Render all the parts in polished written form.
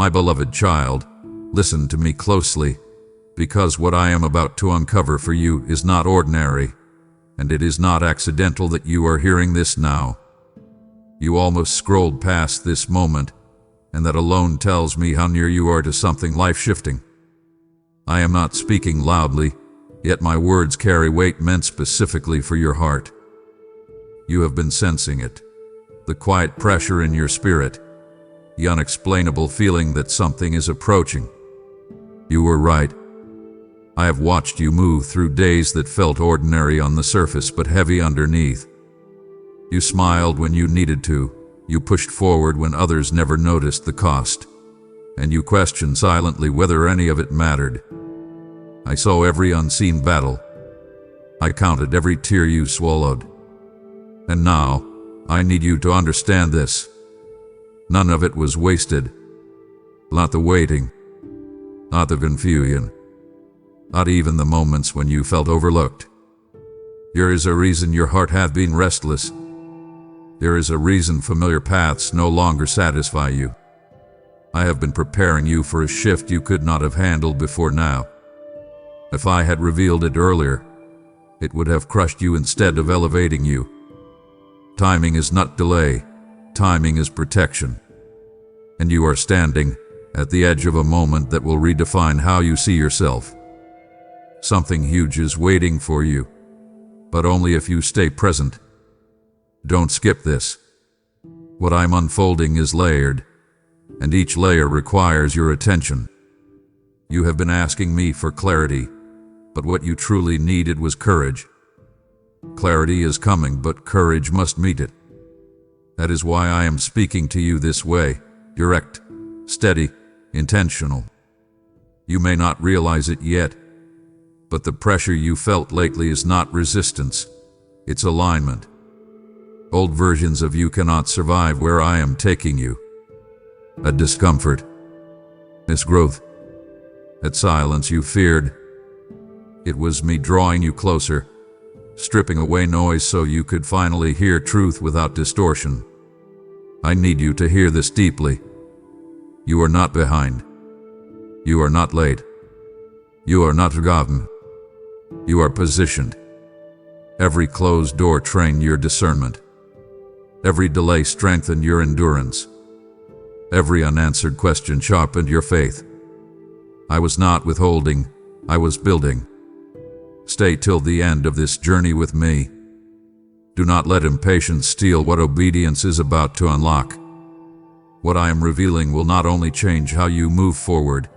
My beloved child, listen to me closely, because what I am about to uncover for you is not ordinary, and it is not accidental that you are hearing this now. You almost scrolled past this moment, and that alone tells me how near you are to something life-shifting. I am not speaking loudly, yet my words carry weight meant specifically for your heart. You have been sensing it, the quiet pressure in your spirit, the unexplainable feeling that something is approaching. You were right. I have watched you move through days that felt ordinary on the surface but heavy underneath. You smiled when you needed to, you pushed forward when others never noticed the cost, and you questioned silently whether any of it mattered. I saw every unseen battle. I counted every tear you swallowed. And now, I need you to understand this. None of it was wasted. Not the waiting, not the confusion, not even the moments when you felt overlooked. There is a reason your heart hath been restless. There is a reason familiar paths no longer satisfy you. I have been preparing you for a shift you could not have handled before now. If I had revealed it earlier, it would have crushed you instead of elevating you. Timing is not delay, timing is protection. And you are standing at the edge of a moment that will redefine how you see yourself. Something huge is waiting for you, but only if you stay present. Don't skip this. What I'm unfolding is layered, and each layer requires your attention. You have been asking me for clarity, but what you truly needed was courage. Clarity is coming, but courage must meet it. That is why I am speaking to you this way, direct, steady, intentional. You may not realize it yet, but the pressure you felt lately is not resistance, it's alignment. Old versions of you cannot survive where I am taking you. That discomfort, this growth, that silence you feared, it was me drawing you closer, stripping away noise so you could finally hear truth without distortion. I need you to hear this deeply. You are not behind. You are not late. You are not forgotten. You are positioned. Every closed door trained your discernment. Every delay strengthened your endurance. Every unanswered question sharpened your faith. I was not withholding, I was building. Stay till the end of this journey with me. Do not let impatience steal what obedience is about to unlock. What I am revealing will not only change how you move forward,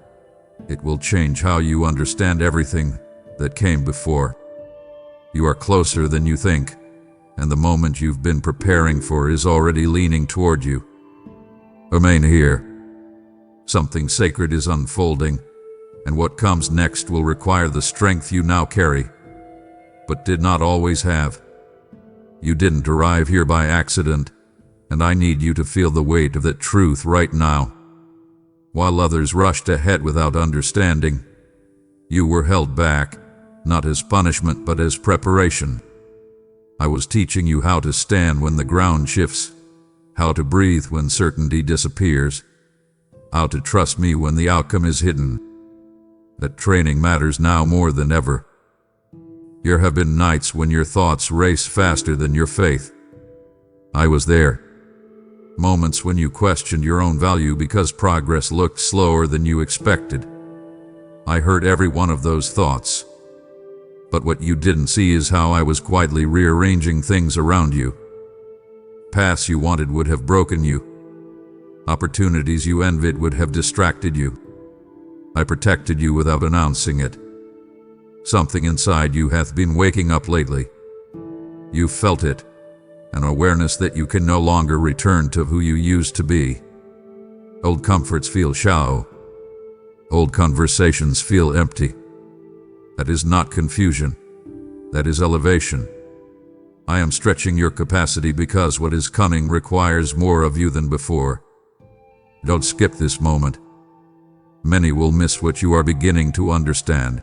it will change how you understand everything that came before. You are closer than you think, and the moment you've been preparing for is already leaning toward you. Remain here. Something sacred is unfolding, and what comes next will require the strength you now carry, but did not always have. You didn't arrive here by accident, and I need you to feel the weight of that truth right now. While others rushed ahead without understanding, you were held back, not as punishment but as preparation. I was teaching you how to stand when the ground shifts, how to breathe when certainty disappears, how to trust me when the outcome is hidden. That training matters now more than ever. There have been nights when your thoughts race faster than your faith. I was there. Moments when you questioned your own value because progress looked slower than you expected. I heard every one of those thoughts. But what you didn't see is how I was quietly rearranging things around you. Paths you wanted would have broken you. Opportunities you envied would have distracted you. I protected you without announcing it. Something inside you hath been waking up lately. You felt it, an awareness that you can no longer return to who you used to be. Old comforts feel shallow. Old conversations feel empty. That is not confusion. That is elevation. I am stretching your capacity because what is coming requires more of you than before. Don't skip this moment. Many will miss what you are beginning to understand.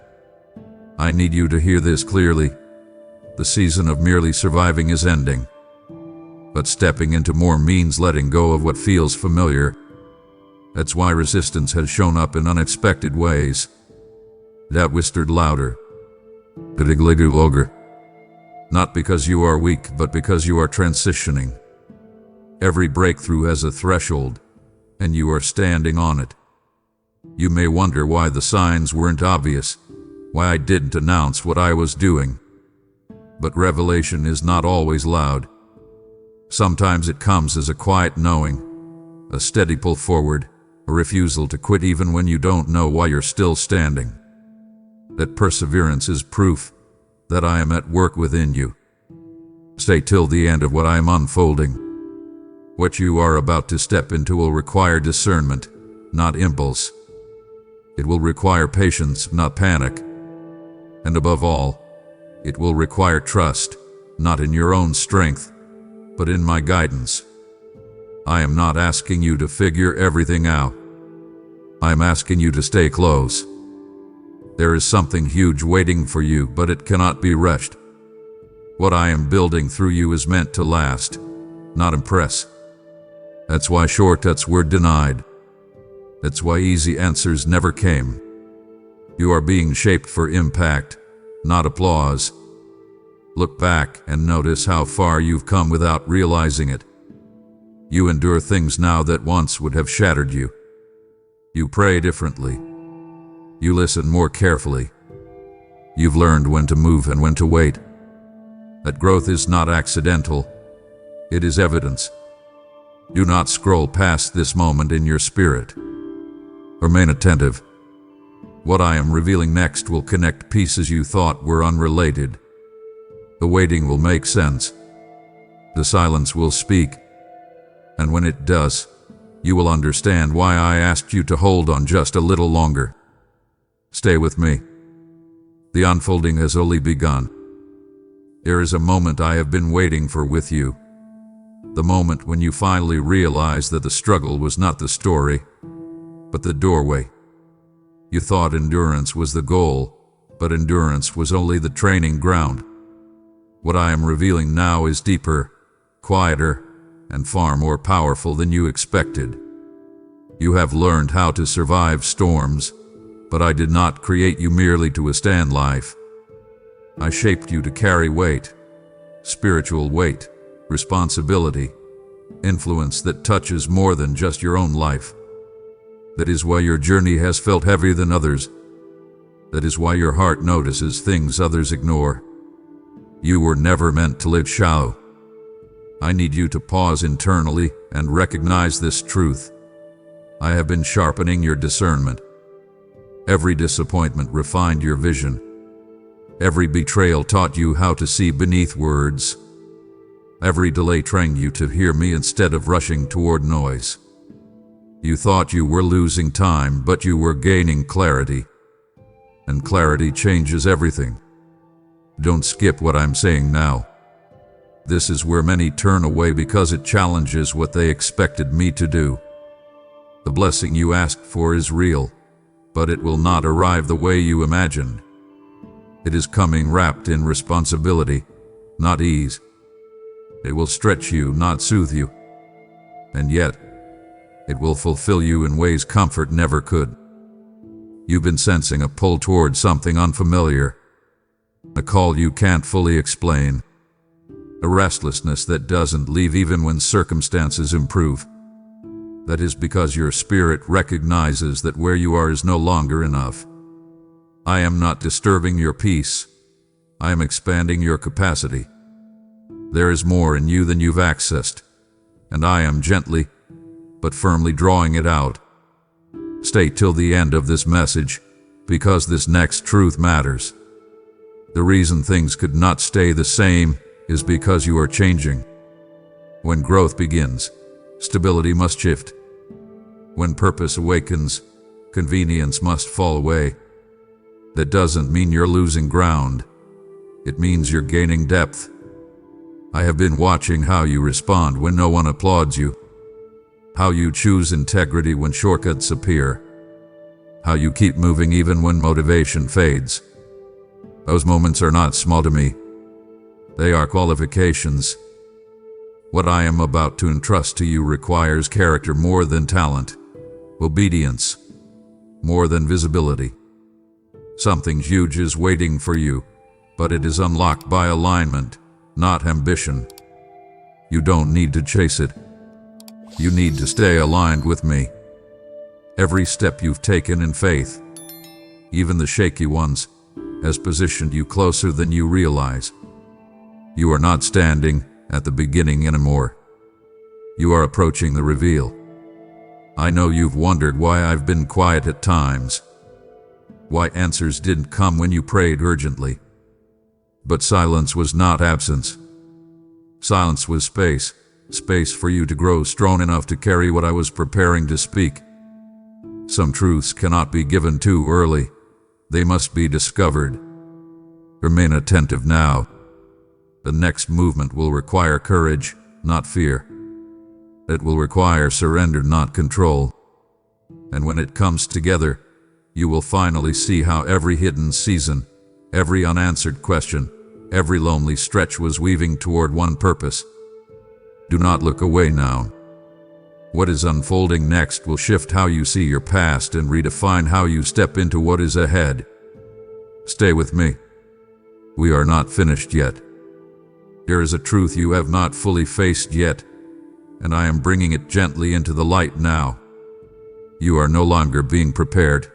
I need you to hear this clearly. The season of merely surviving is ending. But stepping into more means letting go of what feels familiar. That's why resistance has shown up in unexpected ways. That whispered louder. Ogre. Not because you are weak, but because you are transitioning. Every breakthrough has a threshold, and you are standing on it. You may wonder why the signs weren't obvious, why I didn't announce what I was doing. But revelation is not always loud. Sometimes it comes as a quiet knowing, a steady pull forward, a refusal to quit even when you don't know why you're still standing. That perseverance is proof that I am at work within you. Stay till the end of what I am unfolding. What you are about to step into will require discernment, not impulse. It will require patience, not panic. And above all, it will require trust, not in your own strength, but in my guidance. I am not asking you to figure everything out. I am asking you to stay close. There is something huge waiting for you, but it cannot be rushed. What I am building through you is meant to last, not impress. That's why shortcuts were denied. That's why easy answers never came. You are being shaped for impact, not applause. Look back and notice how far you've come without realizing it. You endure things now that once would have shattered you. You pray differently. You listen more carefully. You've learned when to move and when to wait. That growth is not accidental. It is evidence. Do not scroll past this moment in your spirit. Remain attentive. What I am revealing next will connect pieces you thought were unrelated. The waiting will make sense. The silence will speak. And when it does, you will understand why I asked you to hold on just a little longer. Stay with me. The unfolding has only begun. There is a moment I have been waiting for with you. The moment when you finally realize that the struggle was not the story, but the doorway. You thought endurance was the goal, but endurance was only the training ground. What I am revealing now is deeper, quieter, and far more powerful than you expected. You have learned how to survive storms, but I did not create you merely to withstand life. I shaped you to carry weight, spiritual weight, responsibility, influence that touches more than just your own life. That is why your journey has felt heavier than others. That is why your heart notices things others ignore. You were never meant to live shallow. I need you to pause internally and recognize this truth. I have been sharpening your discernment. Every disappointment refined your vision. Every betrayal taught you how to see beneath words. Every delay trained you to hear me instead of rushing toward noise. You thought you were losing time, but you were gaining clarity. And clarity changes everything. Don't skip what I'm saying now. This is where many turn away because it challenges what they expected me to do. The blessing you asked for is real, but it will not arrive the way you imagined. It is coming wrapped in responsibility, not ease. It will stretch you, not soothe you. And yet, it will fulfill you in ways comfort never could. You've been sensing a pull toward something unfamiliar, a call you can't fully explain, a restlessness that doesn't leave even when circumstances improve. That is because your spirit recognizes that where you are is no longer enough. I am not disturbing your peace. I am expanding your capacity. There is more in you than you've accessed, and I am gently, but firmly drawing it out. Stay till the end of this message, because this next truth matters. The reason things could not stay the same is because you are changing. When growth begins, stability must shift. When purpose awakens, convenience must fall away. That doesn't mean you're losing ground. It means you're gaining depth. I have been watching how you respond when no one applauds you. How you choose integrity when shortcuts appear. How you keep moving even when motivation fades. Those moments are not small to me. They are qualifications. What I am about to entrust to you requires character more than talent. obedience, more than visibility. Something huge is waiting for you, but it is unlocked by alignment, not ambition. You don't need to chase it. You need to stay aligned with me. Every step you've taken in faith, even the shaky ones, has positioned you closer than you realize. You are not standing at the beginning anymore. You are approaching the reveal. I know you've wondered why I've been quiet at times, why answers didn't come when you prayed urgently. But silence was not absence. Silence was space, space for you to grow strong enough to carry what I was preparing to speak. Some truths cannot be given too early. They must be discovered. Remain attentive now. The next movement will require courage, not fear. It will require surrender, not control. And when it comes together, you will finally see how every hidden season, every unanswered question, every lonely stretch was weaving toward one purpose. Do not look away now. What is unfolding next will shift how you see your past and redefine how you step into what is ahead. Stay with me. We are not finished yet. There is a truth you have not fully faced yet, and I am bringing it gently into the light now. You are no longer being prepared.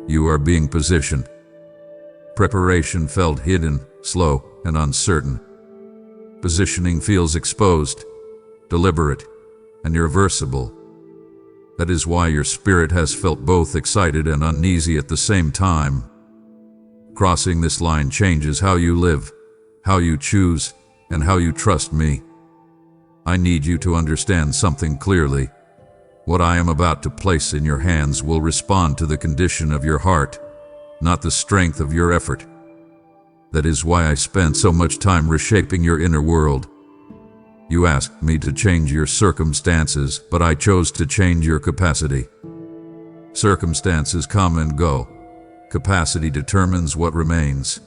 You are being positioned. Preparation felt hidden, slow, and uncertain. Positioning feels exposed, deliberate, and irreversible. That is why your spirit has felt both excited and uneasy at the same time. Crossing this line changes how you live, how you choose, and how you trust me. I need you to understand something clearly. What I am about to place in your hands will respond to the condition of your heart, not the strength of your effort. That is why I spent so much time reshaping your inner world. You asked me to change your circumstances, but I chose to change your capacity. Circumstances come and go. Capacity determines what remains.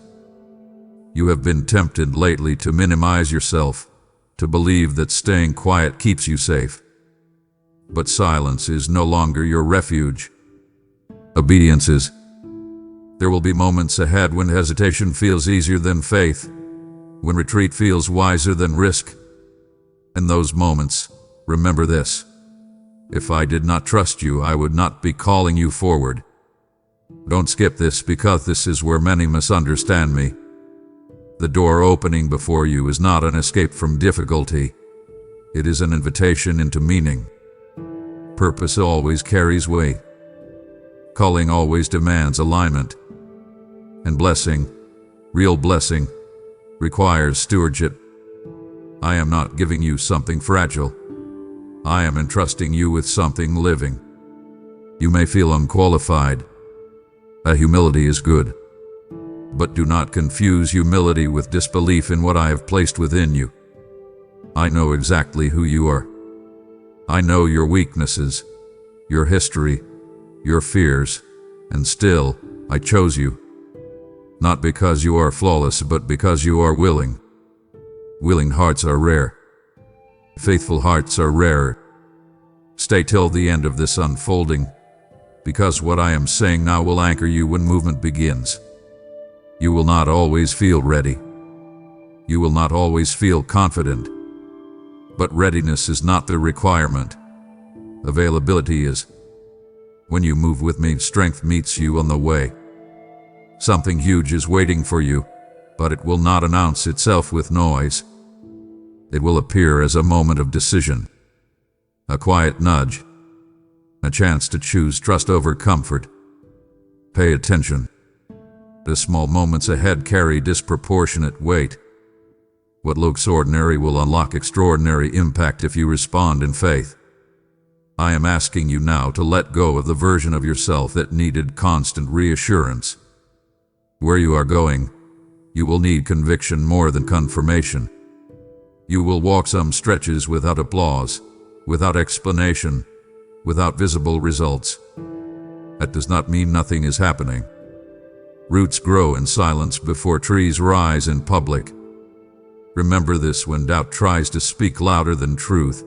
You have been tempted lately to minimize yourself, to believe that staying quiet keeps you safe. But silence is no longer your refuge. Obedience is. There will be moments ahead when hesitation feels easier than faith, when retreat feels wiser than risk. In those moments, remember this. If I did not trust you, I would not be calling you forward. Don't skip this, because this is where many misunderstand me. The door opening before you is not an escape from difficulty. It is an invitation into meaning. Purpose always carries weight. Calling always demands alignment. And blessing, real blessing, requires stewardship. I am not giving you something fragile. I am entrusting you with something living. You may feel unqualified. Humility is good. But do not confuse humility with disbelief in what I have placed within you. I know exactly who you are. I know your weaknesses, your history, your fears, and still, I chose you. Not because you are flawless, but because you are willing. Willing hearts are rare. Faithful hearts are rarer. Stay till the end of this unfolding, because what I am saying now will anchor you when movement begins. You will not always feel ready. You will not always feel confident. But readiness is not the requirement. Availability is. When you move with me, strength meets you on the way. Something huge is waiting for you, but it will not announce itself with noise. It will appear as a moment of decision, a quiet nudge, a chance to choose trust over comfort. Pay attention. The small moments ahead carry disproportionate weight. What looks ordinary will unlock extraordinary impact if you respond in faith. I am asking you now to let go of the version of yourself that needed constant reassurance. Where you are going, you will need conviction more than confirmation. You will walk some stretches without applause, without explanation, without visible results. That does not mean nothing is happening. Roots grow in silence before trees rise in public. Remember this when doubt tries to speak louder than truth.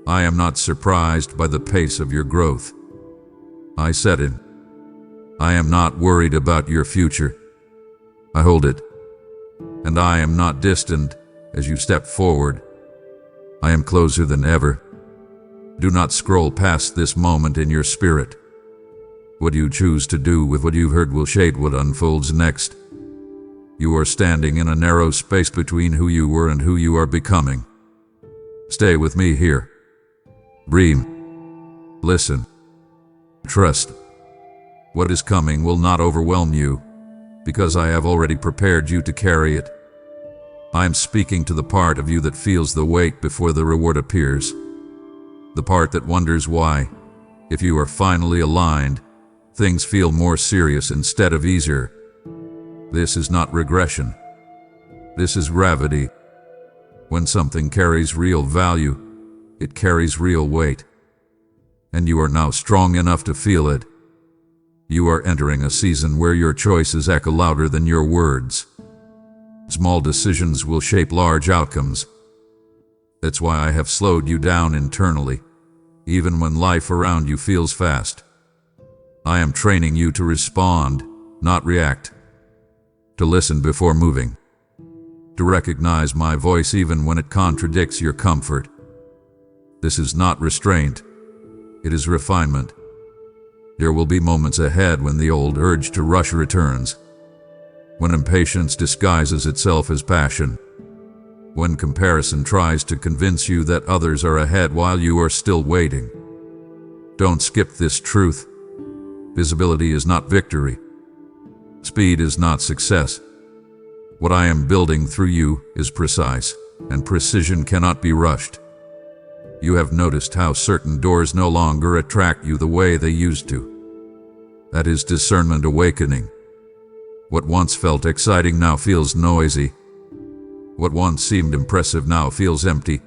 I am not surprised by the pace of your growth. I said it. I am not worried about your future. I hold it. And I am not distant as you step forward. I am closer than ever. Do not scroll past this moment in your spirit. What you choose to do with what you've heard will shape what unfolds next. You are standing in a narrow space between who you were and who you are becoming. Stay with me here. Breathe. Listen. Trust. What is coming will not overwhelm you, because I have already prepared you to carry it. I am speaking to the part of you that feels the weight before the reward appears. The part that wonders why, if you are finally aligned, things feel more serious instead of easier. This is not regression. This is gravity. When something carries real value, it carries real weight. And you are now strong enough to feel it. You are entering a season where your choices echo louder than your words. Small decisions will shape large outcomes. That's why I have slowed you down internally, even when life around you feels fast. I am training you to respond, not react. To listen before moving. To recognize my voice even when it contradicts your comfort. This is not restraint. It is refinement. There will be moments ahead when the old urge to rush returns. When impatience disguises itself as passion. When comparison tries to convince you that others are ahead while you are still waiting. Don't skip this truth. Visibility is not victory. Speed is not success. What I am building through you is precise, and precision cannot be rushed. You have noticed how certain doors no longer attract you the way they used to. That is discernment awakening. What once felt exciting now feels noisy. What once seemed impressive now feels empty.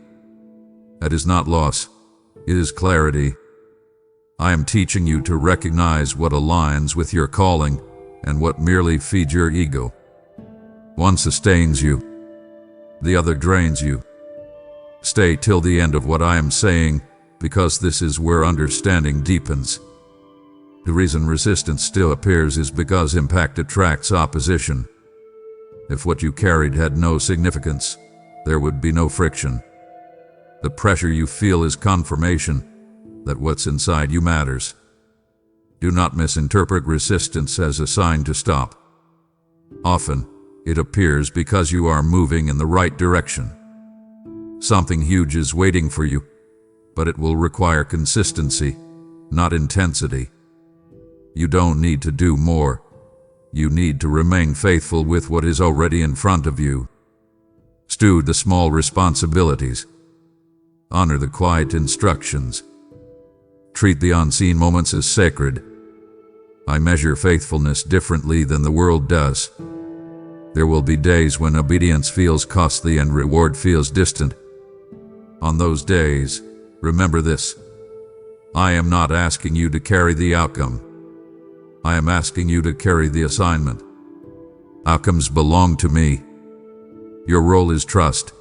That is not loss. It is clarity. I am teaching you to recognize what aligns with your calling and what merely feeds your ego. One sustains you. The other drains you. Stay till the end of what I am saying, because this is where understanding deepens. The reason resistance still appears is because impact attracts opposition. If what you carried had no significance, there would be no friction. The pressure you feel is confirmation that what's inside you matters. Do not misinterpret resistance as a sign to stop. Often, it appears because you are moving in the right direction. Something huge is waiting for you, but it will require consistency, not intensity. You don't need to do more. You need to remain faithful with what is already in front of you. Steward the small responsibilities. Honor the quiet instructions. Treat the unseen moments as sacred. I measure faithfulness differently than the world does. There will be days when obedience feels costly and reward feels distant. On those days, remember this. I am not asking you to carry the outcome. I am asking you to carry the assignment. Outcomes belong to me. Your role is trust.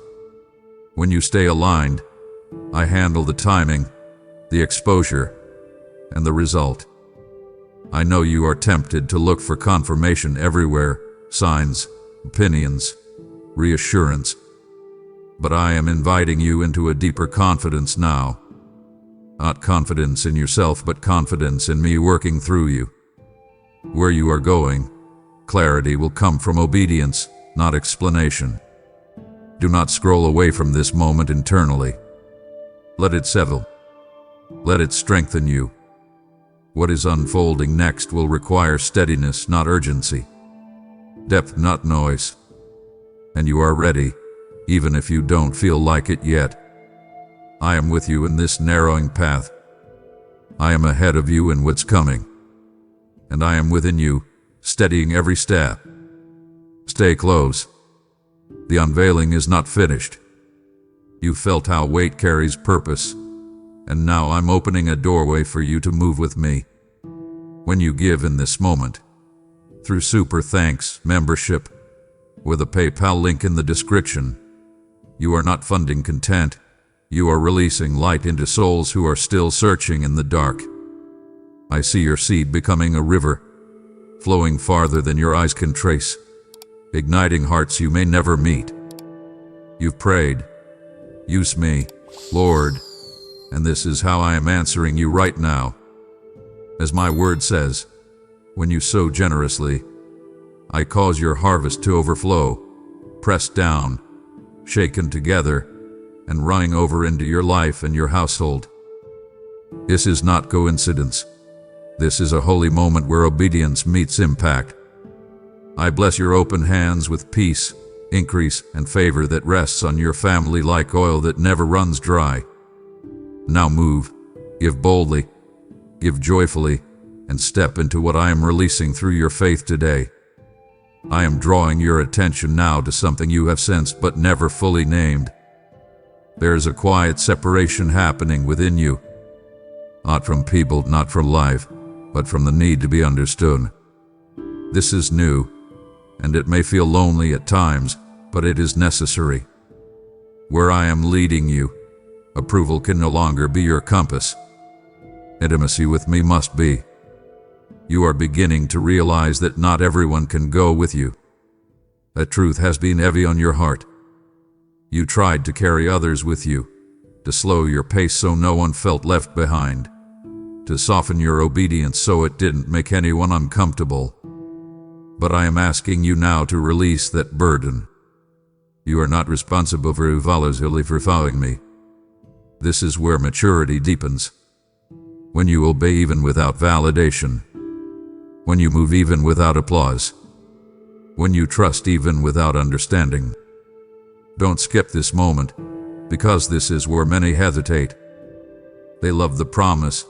When you stay aligned, I handle the timing, the exposure, and the result. I know you are tempted to look for confirmation everywhere, signs, opinions, reassurance. But I am inviting you into a deeper confidence now. Not confidence in yourself, but confidence in me working through you. Where you are going, clarity will come from obedience, not explanation. Do not scroll away from this moment internally. Let it settle. Let it strengthen you. What is unfolding next will require steadiness, not urgency. Depth, not noise. And you are ready, even if you don't feel like it yet. I am with you in this narrowing path. I am ahead of you in what's coming. And I am within you, steadying every step. Stay close. The unveiling is not finished. You felt how weight carries purpose, and now I'm opening a doorway for you to move with me. When you give in this moment, through super thanks membership, with a PayPal link in the description, you are not funding content, you are releasing light into souls who are still searching in the dark. I see your seed becoming a river, flowing farther than your eyes can trace, igniting hearts you may never meet. You've prayed, "Use me, Lord," and this is how I am answering you right now. As my word says, when you sow generously, I cause your harvest to overflow, pressed down, shaken together, and running over into your life and your household. This is not coincidence. This is a holy moment where obedience meets impact. I bless your open hands with peace, increase, and favor that rests on your family like oil that never runs dry. Now move, give boldly, give joyfully, and step into what I am releasing through your faith today. I am drawing your attention now to something you have sensed but never fully named. There is a quiet separation happening within you, not from people, not from life, but from the need to be understood. This is new, and it may feel lonely at times, but it is necessary. Where I am leading you, approval can no longer be your compass. Intimacy with me must be. You are beginning to realize that not everyone can go with you. That truth has been heavy on your heart. You tried to carry others with you, to slow your pace so no one felt left behind, to soften your obedience so it didn't make anyone uncomfortable. But I am asking you now to release that burden. You are not responsible for volatility for following me. This is where maturity deepens. When you obey even without validation. When you move even without applause. When you trust even without understanding. Don't skip this moment, because this is where many hesitate. They love the promise,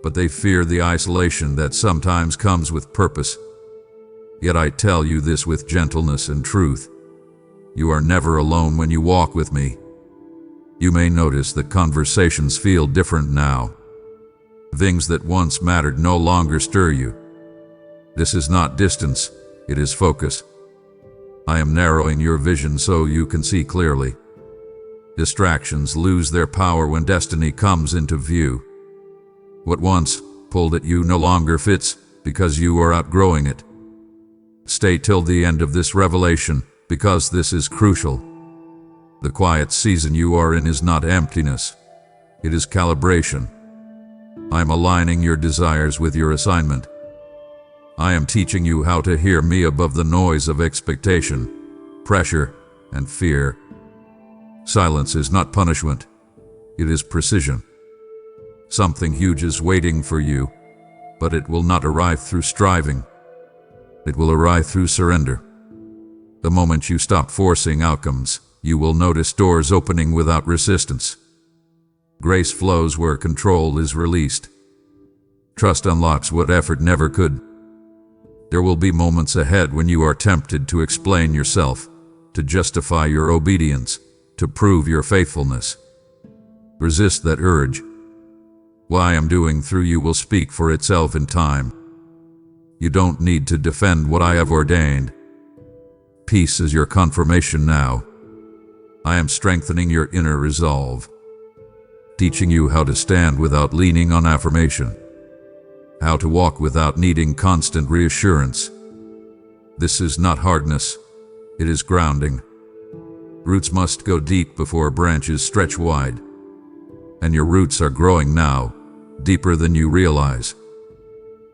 but they fear the isolation that sometimes comes with purpose. Yet I tell you this with gentleness and truth. You are never alone when you walk with me. You may notice that conversations feel different now. Things that once mattered no longer stir you. This is not distance, it is focus. I am narrowing your vision so you can see clearly. Distractions lose their power when destiny comes into view. What once pulled at you no longer fits because you are outgrowing it. Stay till the end of this revelation, because this is crucial. The quiet season you are in is not emptiness. It is calibration. I am aligning your desires with your assignment. I am teaching you how to hear me above the noise of expectation, pressure, and fear. Silence is not punishment. It is precision. Something huge is waiting for you, but it will not arrive through striving. It will arrive through surrender. The moment you stop forcing outcomes, you will notice doors opening without resistance. Grace flows where control is released. Trust unlocks what effort never could. There will be moments ahead when you are tempted to explain yourself, to justify your obedience, to prove your faithfulness. Resist that urge. What I am doing through you will speak for itself in time. You don't need to defend what I have ordained. Peace is your confirmation now. I am strengthening your inner resolve, teaching you how to stand without leaning on affirmation, how to walk without needing constant reassurance. This is not hardness, it is grounding. Roots must go deep before branches stretch wide, and your roots are growing now, deeper than you realize.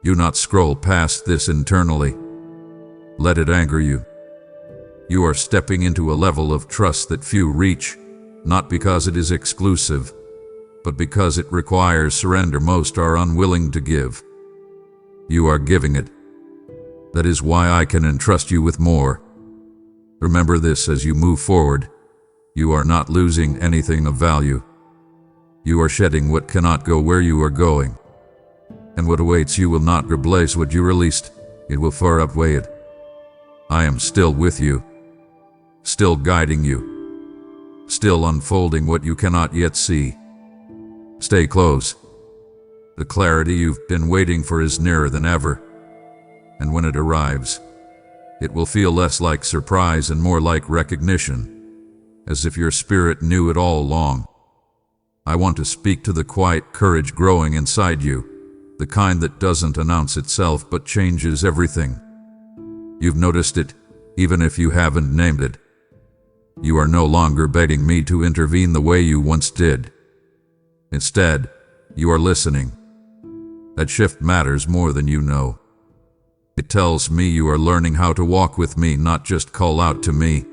Do not scroll past this internally. Let it anchor you. You are stepping into a level of trust that few reach, not because it is exclusive, but because it requires surrender most are unwilling to give. You are giving it. That is why I can entrust you with more. Remember this as you move forward. You are not losing anything of value. You are shedding what cannot go where you are going. And what awaits you will not replace what you released. It will far outweigh it. I am still with you. Still guiding you. Still unfolding what you cannot yet see. Stay close. The clarity you've been waiting for is nearer than ever. And when it arrives, it will feel less like surprise and more like recognition, as if your spirit knew it all along. I want to speak to the quiet courage growing inside you, the kind that doesn't announce itself but changes everything. You've noticed it, even if you haven't named it. You are no longer begging me to intervene the way you once did. Instead, you are listening. That shift matters more than you know. It tells me you are learning how to walk with me, not just call out to me.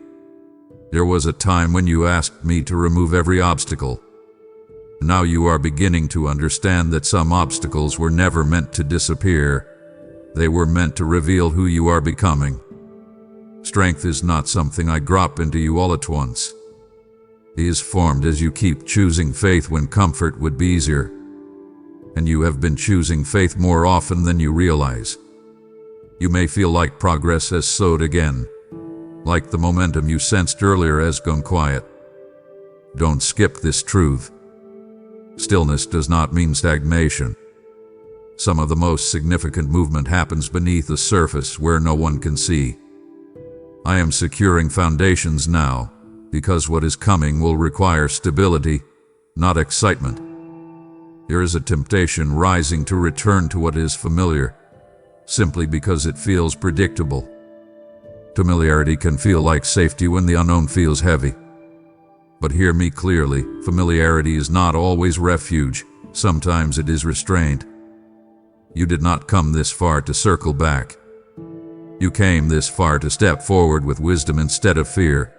There was a time when you asked me to remove every obstacle. Now you are beginning to understand that some obstacles were never meant to disappear. They were meant to reveal who you are becoming. Strength is not something I drop into you all at once. It is formed as you keep choosing faith when comfort would be easier. And you have been choosing faith more often than you realize. You may feel like progress has slowed again, like the momentum you sensed earlier has gone quiet. Don't skip this truth. Stillness does not mean stagnation. Some of the most significant movement happens beneath the surface where no one can see. I am securing foundations now, because what is coming will require stability, not excitement. There is a temptation rising to return to what is familiar, simply because it feels predictable. Familiarity can feel like safety when the unknown feels heavy. But hear me clearly, familiarity is not always refuge, sometimes it is restraint. You did not come this far to circle back. You came this far to step forward with wisdom instead of fear.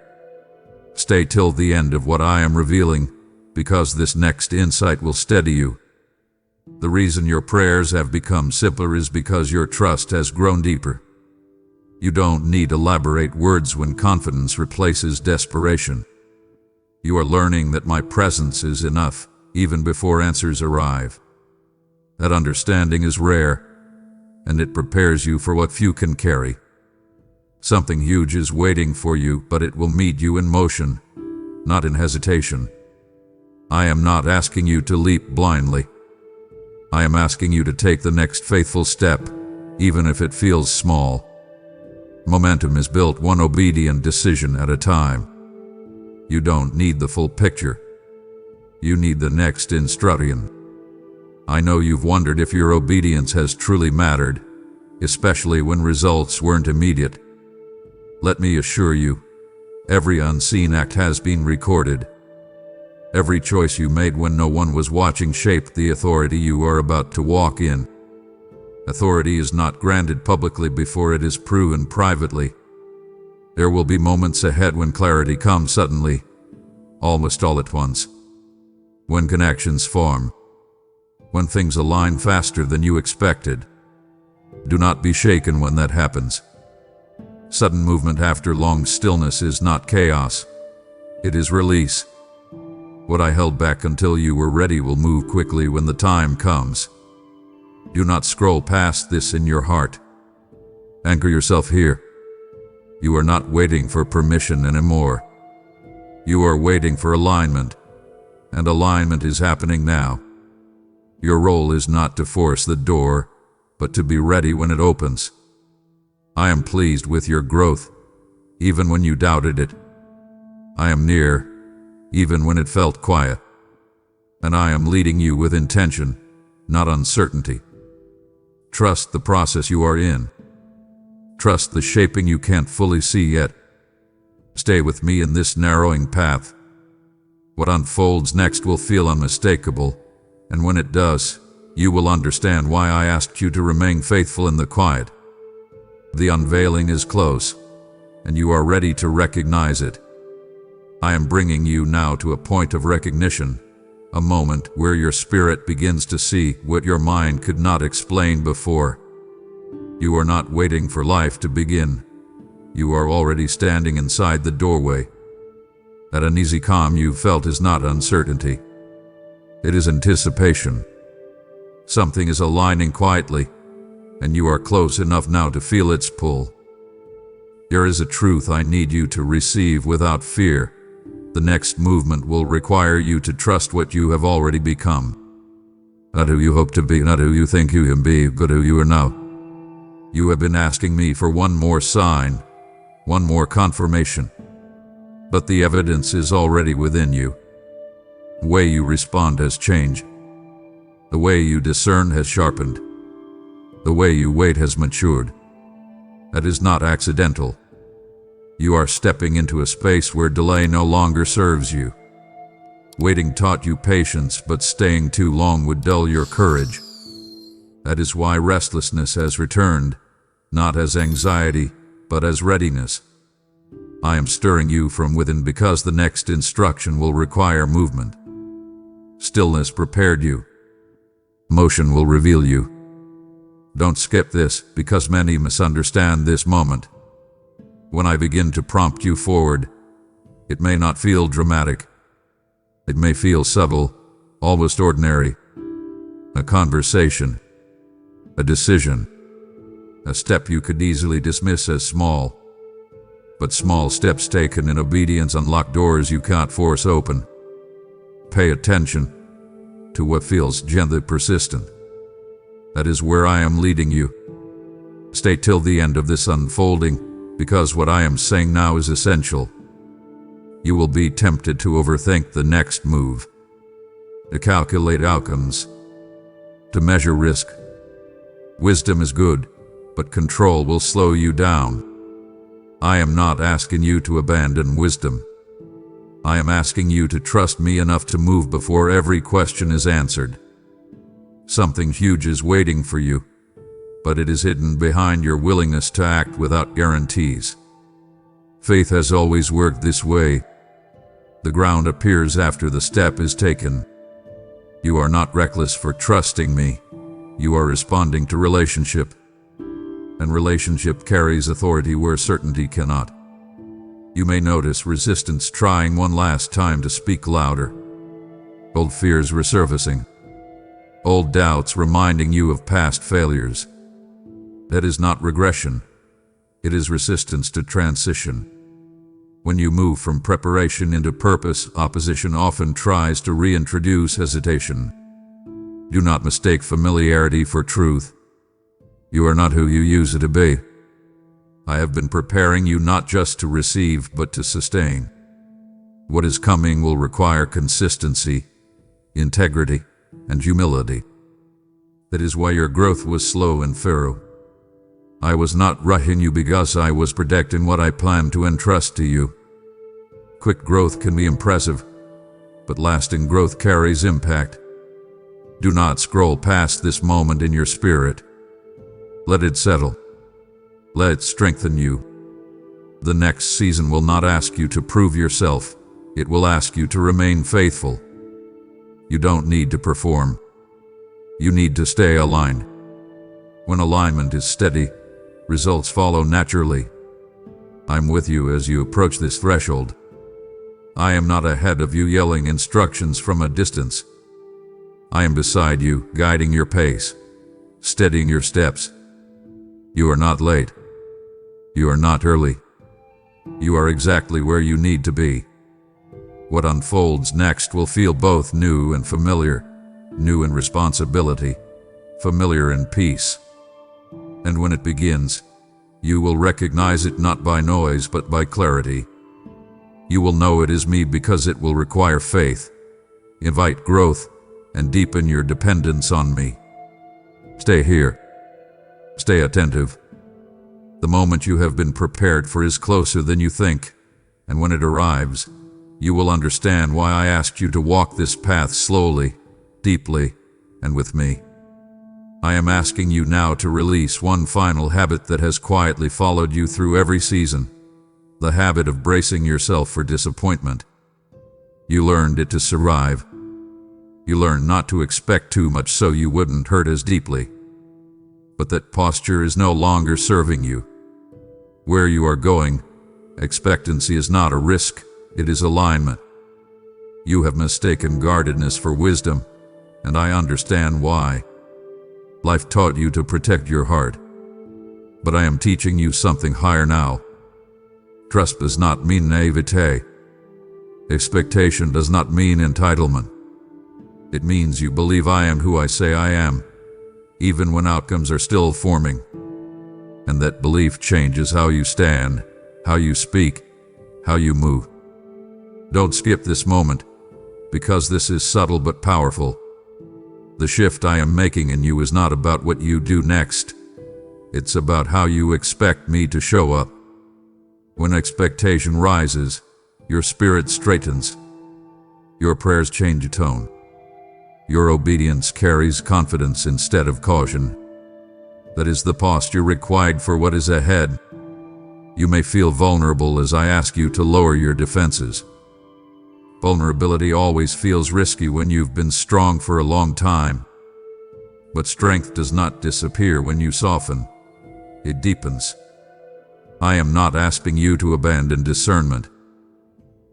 Stay till the end of what I am revealing, because this next insight will steady you. The reason your prayers have become simpler is because your trust has grown deeper. You don't need elaborate words when confidence replaces desperation. You are learning that my presence is enough, even before answers arrive. That understanding is rare, and it prepares you for what few can carry. Something huge is waiting for you, but it will meet you in motion, not in hesitation. I am not asking you to leap blindly. I am asking you to take the next faithful step, even if it feels small. Momentum is built one obedient decision at a time. You don't need the full picture. You need the next instruction. I know you've wondered if your obedience has truly mattered, especially when results weren't immediate. Let me assure you, every unseen act has been recorded. Every choice you made when no one was watching shaped the authority you are about to walk in. Authority is not granted publicly before it is proven privately. There will be moments ahead when clarity comes suddenly, almost all at once. When connections form. When things align faster than you expected. Do not be shaken when that happens. Sudden movement after long stillness is not chaos. It is release. What I held back until you were ready will move quickly when the time comes. Do not scroll past this in your heart. Anchor yourself here. You are not waiting for permission anymore. You are waiting for alignment, and alignment is happening now. Your role is not to force the door, but to be ready when it opens. I am pleased with your growth, even when you doubted it. I am near, even when it felt quiet. And I am leading you with intention, not uncertainty. Trust the process you are in. Trust the shaping you can't fully see yet. Stay with me in this narrowing path. What unfolds next will feel unmistakable, and when it does, you will understand why I asked you to remain faithful in the quiet. The unveiling is close, and you are ready to recognize it. I am bringing you now to a point of recognition, a moment where your spirit begins to see what your mind could not explain before. You are not waiting for life to begin. You are already standing inside the doorway. That uneasy calm you felt is not uncertainty. It is anticipation. Something is aligning quietly, and you are close enough now to feel its pull. There is a truth I need you to receive without fear. The next movement will require you to trust what you have already become. Not who you hope to be, not who you think you can be, but who you are now. You have been asking me for one more sign, one more confirmation. But the evidence is already within you. The way you respond has changed. The way you discern has sharpened. The way you wait has matured. That is not accidental. You are stepping into a space where delay no longer serves you. Waiting taught you patience, but staying too long would dull your courage. That is why restlessness has returned, not as anxiety, but as readiness. I am stirring you from within because the next instruction will require movement. Stillness prepared you. Motion will reveal you. Don't skip this, because many misunderstand this moment. When I begin to prompt you forward, it may not feel dramatic. It may feel subtle, almost ordinary. A conversation, a decision, a step you could easily dismiss as small. But small steps taken in obedience unlock doors you can't force open. Pay attention to what feels gently persistent. That is where I am leading you. Stay till the end of this unfolding, because what I am saying now is essential. You will be tempted to overthink the next move, to calculate outcomes, to measure risk. Wisdom is good, but control will slow you down. I am not asking you to abandon wisdom. I am asking you to trust me enough to move before every question is answered. Something huge is waiting for you, but it is hidden behind your willingness to act without guarantees. Faith has always worked this way. The ground appears after the step is taken. You are not reckless for trusting me. You are responding to relationship. And relationship carries authority where certainty cannot. You may notice resistance trying one last time to speak louder. Old fears resurfacing. Old doubts reminding you of past failures. That is not regression. It is resistance to transition. When you move from preparation into purpose, opposition often tries to reintroduce hesitation. Do not mistake familiarity for truth. You are not who you used to be. I have been preparing you not just to receive, but to sustain. What is coming will require consistency, integrity, and humility. That is why your growth was slow and thorough. I was not rushing you because I was protecting what I planned to entrust to you. Quick growth can be impressive, but lasting growth carries impact. Do not scroll past this moment in your spirit. Let it settle. Let it strengthen you. The next season will not ask you to prove yourself. It will ask you to remain faithful. You don't need to perform. You need to stay aligned. When alignment is steady, results follow naturally. I'm with you as you approach this threshold. I am not ahead of you yelling instructions from a distance. I am beside you, guiding your pace, steadying your steps. You are not late. You are not early. You are exactly where you need to be. What unfolds next will feel both new and familiar, new in responsibility, familiar in peace. And when it begins, you will recognize it not by noise but by clarity. You will know it is me because it will require faith, invite growth, and deepen your dependence on me. Stay here. Stay attentive. The moment you have been prepared for is closer than you think, and when it arrives, you will understand why I asked you to walk this path slowly, deeply, and with me. I am asking you now to release one final habit that has quietly followed you through every season, the habit of bracing yourself for disappointment. You learned it to survive. You learned not to expect too much so you wouldn't hurt as deeply. But that posture is no longer serving you. Where you are going, expectancy is not a risk, it is alignment. You have mistaken guardedness for wisdom, and I understand why. Life taught you to protect your heart. But I am teaching you something higher now. Trust does not mean naivete. Expectation does not mean entitlement. It means you believe I am who I say I am, even when outcomes are still forming. And that belief changes how you stand, how you speak, how you move. Don't skip this moment, because this is subtle but powerful. The shift I am making in you is not about what you do next. It's about how you expect me to show up. When expectation rises, your spirit straightens. Your prayers change tone. Your obedience carries confidence instead of caution. That is the posture required for what is ahead. You may feel vulnerable as I ask you to lower your defenses. Vulnerability always feels risky when you've been strong for a long time. But strength does not disappear when you soften. It deepens. I am not asking you to abandon discernment.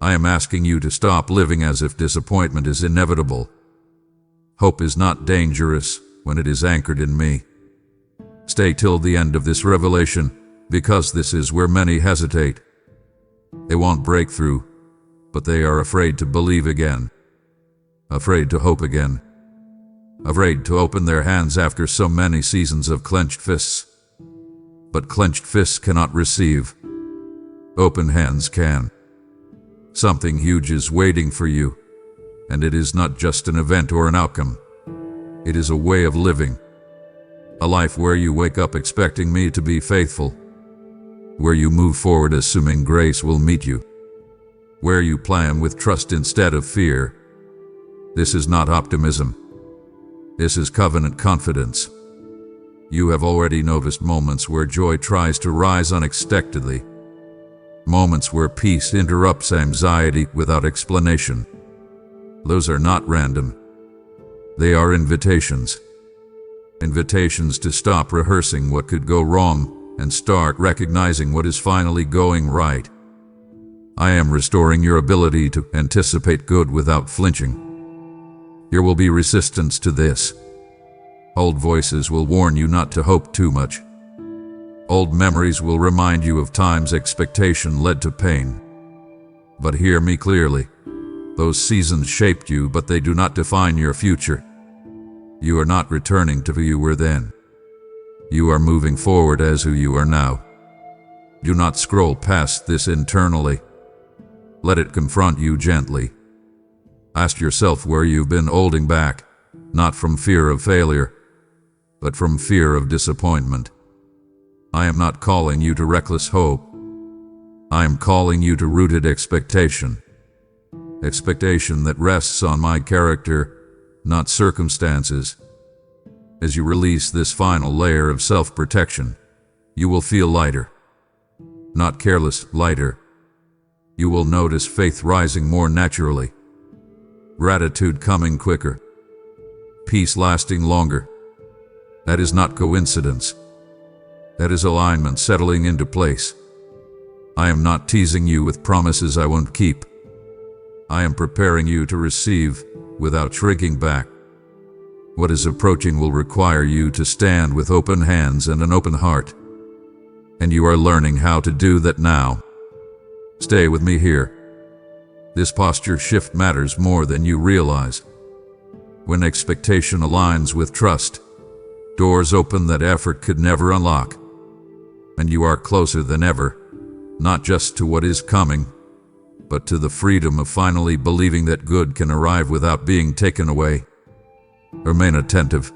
I am asking you to stop living as if disappointment is inevitable. Hope is not dangerous when it is anchored in me. Stay till the end of this revelation, because this is where many hesitate. They want breakthrough, but they are afraid to believe again, afraid to hope again, afraid to open their hands after so many seasons of clenched fists. But clenched fists cannot receive. Open hands can. Something huge is waiting for you, and it is not just an event or an outcome. It is a way of living. A life where you wake up expecting me to be faithful, where you move forward assuming grace will meet you, where you plan with trust instead of fear. This is not optimism. This is covenant confidence. You have already noticed moments where joy tries to rise unexpectedly, moments where peace interrupts anxiety without explanation. Those are not random. They are invitations. Invitations to stop rehearsing what could go wrong and start recognizing what is finally going right. I am restoring your ability to anticipate good without flinching. There will be resistance to this. Old voices will warn you not to hope too much. Old memories will remind you of times expectation led to pain. But hear me clearly. Those seasons shaped you, but they do not define your future. You are not returning to who you were then. You are moving forward as who you are now. Do not scroll past this internally. Let it confront you gently. Ask yourself where you've been holding back, not from fear of failure, but from fear of disappointment. I am not calling you to reckless hope. I am calling you to rooted expectation. Expectation that rests on my character, not circumstances. As you release this final layer of self-protection, you will feel lighter. Not careless, lighter. You will notice faith rising more naturally. Gratitude coming quicker. Peace lasting longer. That is not coincidence. That is alignment settling into place. I am not teasing you with promises I won't keep. I am preparing you to receive without shrinking back. What is approaching will require you to stand with open hands and an open heart. And you are learning how to do that now. Stay with me here. This posture shift matters more than you realize. When expectation aligns with trust, doors open that effort could never unlock. And you are closer than ever, not just to what is coming, but to the freedom of finally believing that good can arrive without being taken away. Remain attentive.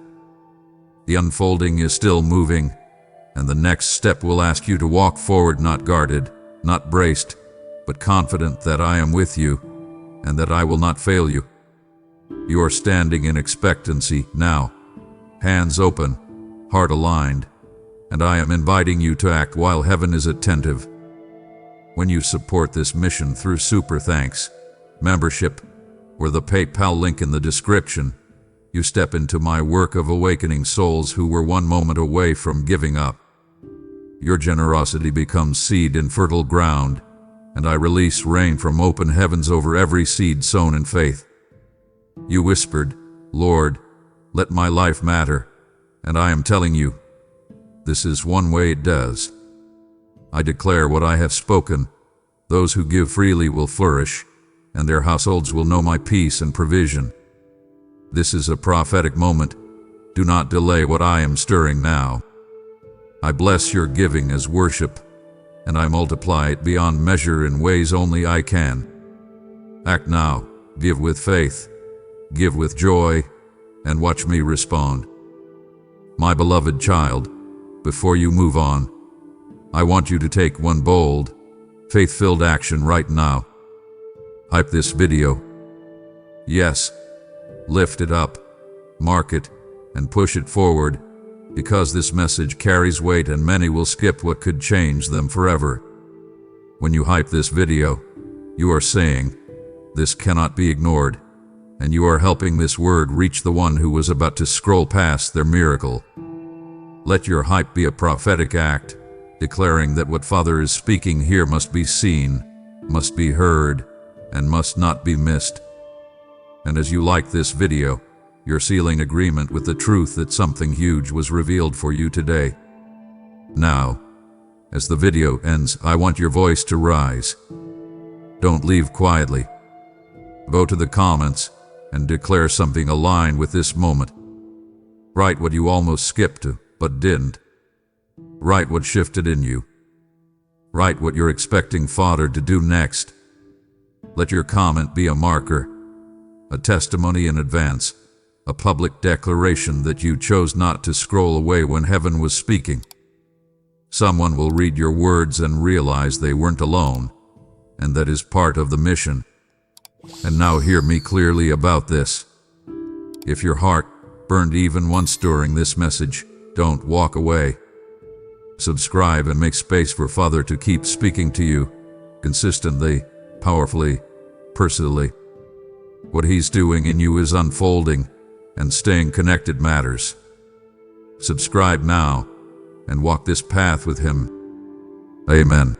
The unfolding is still moving, and the next step will ask you to walk forward not guarded, not braced, but confident that I am with you, and that I will not fail you. You are standing in expectancy now, hands open, heart aligned, and I am inviting you to act while heaven is attentive. When you support this mission through Super Thanks, membership, or the PayPal link in the description, you step into my work of awakening souls who were one moment away from giving up. Your generosity becomes seed in fertile ground, and I release rain from open heavens over every seed sown in faith. You whispered, "Lord, let my life matter," and I am telling you, this is one way it does. I declare what I have spoken. Those who give freely will flourish, and their households will know my peace and provision. This is a prophetic moment. Do not delay what I am stirring now. I bless your giving as worship, and I multiply it beyond measure in ways only I can. Act now. Give with faith. Give with joy. and watch me respond. My beloved child, before you move on, I want you to take one bold, faith-filled action right now. Hype this video. Yes, lift it up, mark it, and push it forward, because this message carries weight and many will skip what could change them forever. When you hype this video, you are saying, "This cannot be ignored," and you are helping this word reach the one who was about to scroll past their miracle. Let your hype be a prophetic act, declaring that what Father is speaking here must be seen, must be heard, and must not be missed. And as you like this video, you're sealing agreement with the truth that something huge was revealed for you today. Now, as the video ends, I want your voice to rise. Don't leave quietly. Go to the comments and declare something aligned with this moment. Write what you almost skipped to, but didn't. Write what shifted in you. Write what you're expecting Father to do next. Let your comment be a marker, a testimony in advance, a public declaration that you chose not to scroll away when heaven was speaking. Someone will read your words and realize they weren't alone, and that is part of the mission. And now hear me clearly about this. If your heart burned even once during this message, don't walk away. Subscribe and make space for Father to keep speaking to you, consistently, powerfully, personally. What He's doing in you is unfolding, and staying connected matters. Subscribe now, and walk this path with Him. Amen.